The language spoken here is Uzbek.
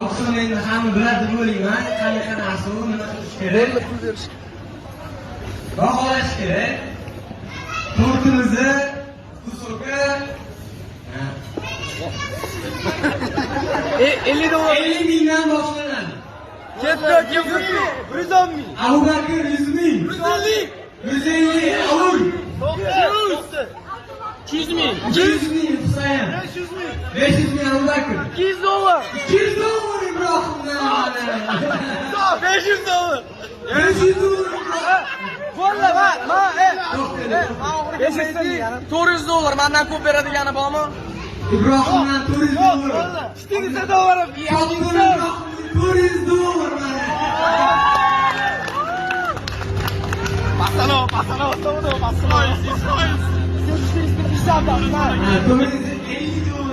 Oqshom endi hamma biladi bo'layman. Qanaqa narsa u, nima qilish kerak? Pul berish. Baholash kerak. Tortimizni kusoka 50 dolar. 50 mingdan boshlanadi. Ketdi, 110 ming. Abu Bakr 100 ming. 150. 150 Avul. 200 ming. 200 ming Husayn. 500 ming. 500 ming Abu Bakr. 200 dolar. 200 dollar Ibrohimdan. 500 dolar. 500 dollar. Valla ma 400 dolar mendan ko'p beradigani bormi? Ibrohimdan 400 dollar. Ishtingizda dolar. 400 dollar. Pasalo, todo, pasalo. 450 450 dollar.